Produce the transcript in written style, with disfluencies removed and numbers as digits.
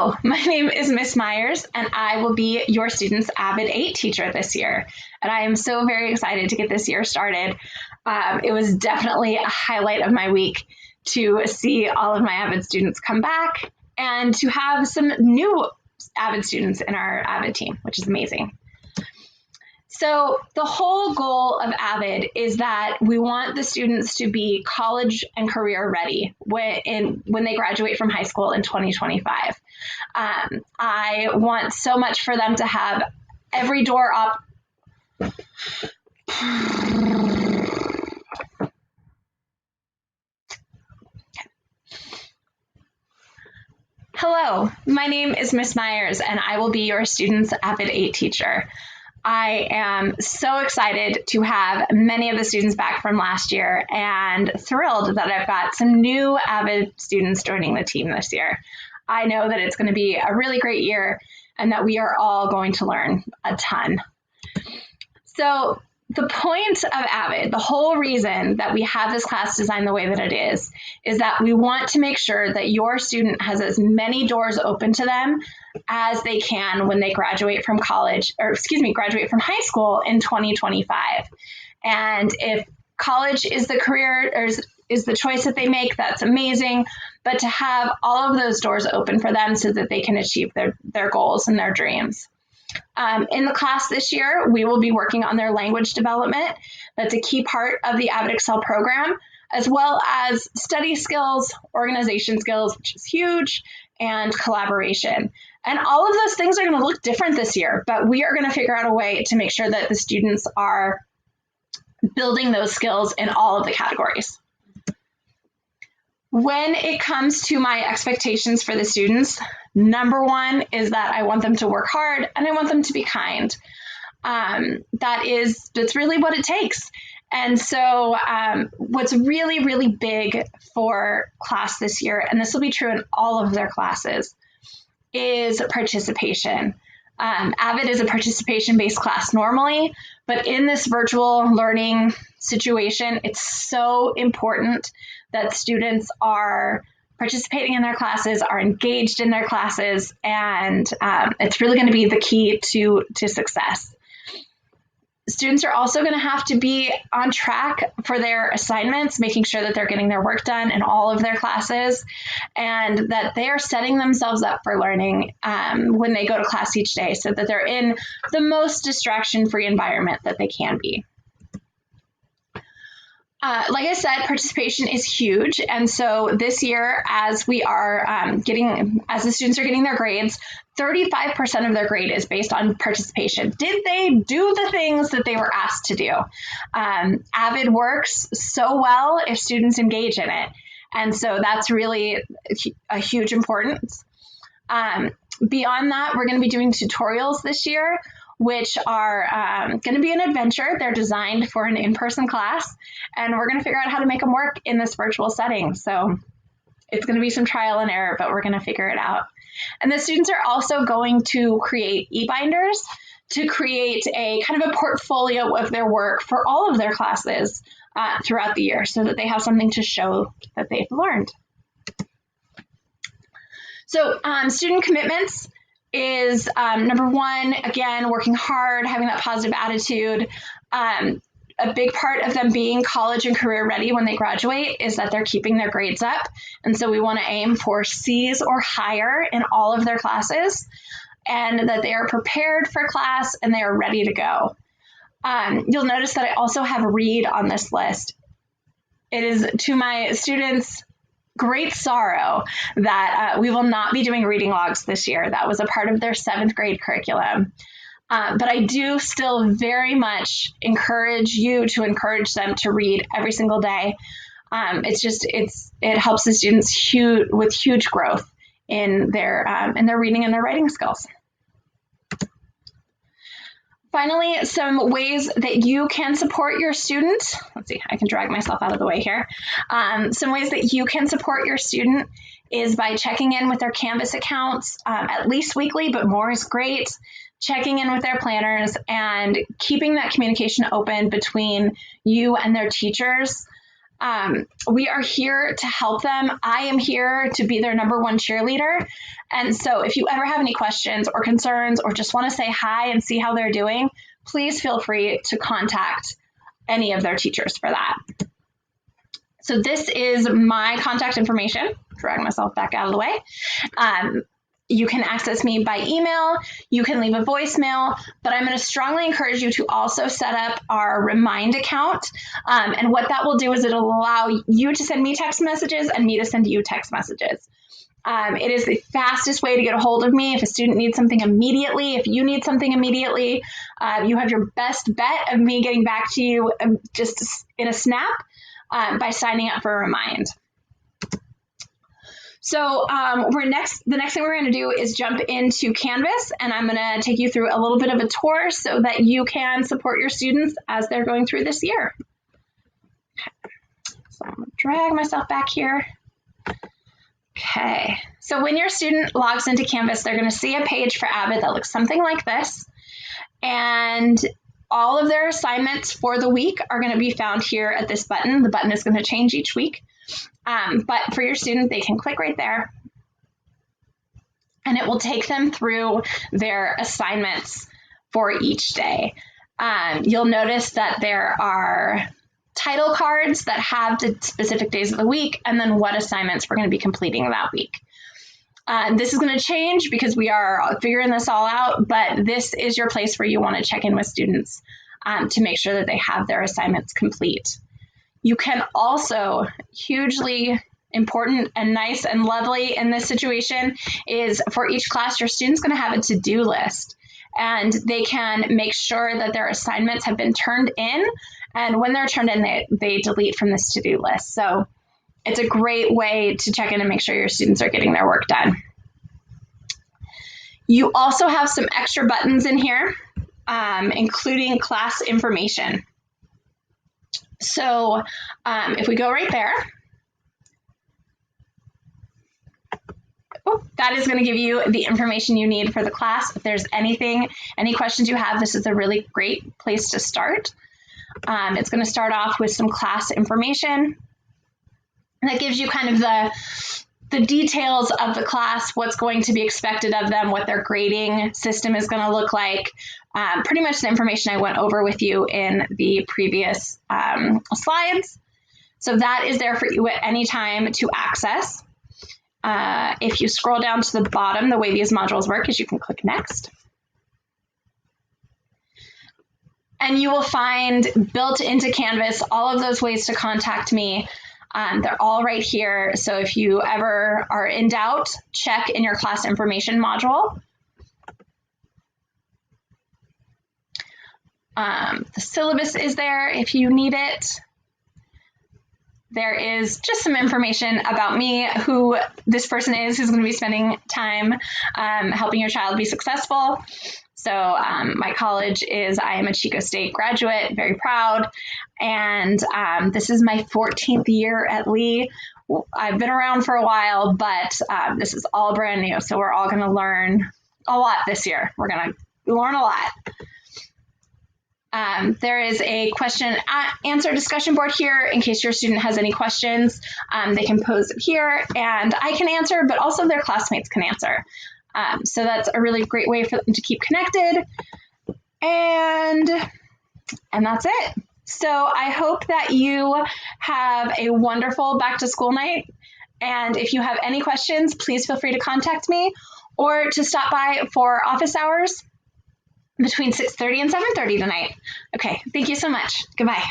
Hello, my name is Miss Myers, and I will be your student's AVID 8 teacher this year. And I am so very excited to get this year started. It was definitely a highlight of my week to see all of my AVID students come back and to have some new AVID students in our AVID team, which is amazing. So the whole goal of AVID is that we want the students to be college and career ready when they graduate from high school in 2025. I want so much for them to have every door up. Hello, my name is Miss Myers, and I will be your student's AVID 8 teacher. I am so excited to have many of the students back from last year and thrilled that I've got some new AVID students joining the team this year. I know that it's going to be a really great year and that we are all going to learn a ton. So the point of AVID, the whole reason that we have this class designed the way that it is that we want to make sure that your student has as many doors open to them as they can when they graduate from graduate from high school in 2025. And if college is the career or is the choice that they make, that's amazing. But to have all of those doors open for them so that they can achieve their goals and their dreams. In the class this year, we will be working on their language development. That's a key part of the AVID Excel program, as well as study skills, organization skills, which is huge, and collaboration. And all of those things are going to look different this year, but we are going to figure out a way to make sure that the students are building those skills in all of the categories. When it comes to my expectations for the students, number one is that I want them to work hard and I want them to be kind. That's really what it takes. And so what's really, really big for class this year, and this will be true in all of their classes, is participation. AVID is a participation-based class normally, but in this virtual learning situation, it's so important that students are participating in their classes, are engaged in their classes, and it's really going to be the key to success. Students are also going to have to be on track for their assignments, making sure that they're getting their work done in all of their classes and that they are setting themselves up for learning when they go to class each day so that they're in the most distraction-free environment that they can be. Like I said, participation is huge. And so this year, as the students are getting their grades, 35% of their grade is based on participation. Did they do the things that they were asked to do? AVID works so well if students engage in it. And so that's really a huge importance. Beyond that, we're going to be doing tutorials this year, which are going to be an adventure. They're designed for an in-person class, and we're going to figure out how to make them work in this virtual setting. So it's going to be some trial and error, but we're going to figure it out. And the students are also going to create e-binders to create a kind of a portfolio of their work for all of their classes throughout the year so that they have something to show that they've learned. So student commitments is number one, again, working hard, having that positive attitude. A big part of them being college and career ready when they graduate is that they're keeping their grades up. And so we want to aim for C's or higher in all of their classes and that they are prepared for class and they are ready to go. You'll notice that I also have read on this list. It is to my students' great sorrow that we will not be doing reading logs this year. That was a part of their 7th grade curriculum. But I do still very much encourage them to read every single day. It helps the students with huge growth in their reading and their writing skills. Finally, some ways that you can support your student. Let's see, I can drag myself out of the way here. Some ways that you can support your student is by checking in with their Canvas accounts, at least weekly, but more is great. Checking in with their planners and keeping that communication open between you and their teachers. We are here to help them. I am here to be their number one cheerleader. And so if you ever have any questions or concerns or just want to say hi and see how they're doing, please feel free to contact any of their teachers for that. So this is my contact information. Drag myself back out of the way. You can access me by email, you can leave a voicemail, but I'm going to strongly encourage you to also set up our Remind account. And what that will do is it'll allow you to send me text messages and me to send you text messages. It is the fastest way to get a hold of me if a student needs something immediately. If you need something immediately, you have your best bet of me getting back to you just in a snap by signing up for a Remind. So the next thing we're going to do is jump into Canvas, and I'm going to take you through a little bit of a tour so that you can support your students as they're going through this year. Okay. So I'm going to drag myself back here. Okay, so when your student logs into Canvas, they're going to see a page for AVID that looks something like this, and all of their assignments for the week are going to be found here at this button. The button is going to change each week. But for your student, they can click right there and it will take them through their assignments for each day. You'll notice that there are title cards that have the specific days of the week and then what assignments we're going to be completing that week. This is going to change because we are figuring this all out, but this is your place where you want to check in with students to make sure that they have their assignments complete. You can also, hugely important and nice and lovely in this situation, is for each class, your student's going to have a to-do list, and they can make sure that their assignments have been turned in, and when they're turned in, they delete from this to-do list. So it's a great way to check in and make sure your students are getting their work done. You also have some extra buttons in here, including class information. So if we go right there, that is going to give you the information you need for the class. If there's any questions you have, this is a really great place to start. It's going to start off with some class information. And that gives you kind of the details of the class, what's going to be expected of them, what their grading system is going to look like. Pretty much the information I went over with you in the previous slides. So that is there for you at any time to access. If you scroll down to the bottom, the way these modules work is you can click Next. And you will find built into Canvas all of those ways to contact me. They're all right here. So if you ever are in doubt, check in your class information module. The syllabus is there if you need it. There is just some information about me, who this person is who's going to be spending time helping your child be successful. So my college is, I am a Chico State graduate, very proud, and this is my 14th year at Lee. I've been around for a while, but this is all brand new, so we're all going to learn a lot this year. We're going to learn a lot. There is a question answer discussion board here in case your student has any questions. They can pose it here and I can answer, but also their classmates can answer. So that's a really great way for them to keep connected. And that's it. So I hope that you have a wonderful back to school night. And if you have any questions, please feel free to contact me or to stop by for office hours between 6:30 and 7:30 tonight. Okay, thank you so much. Goodbye.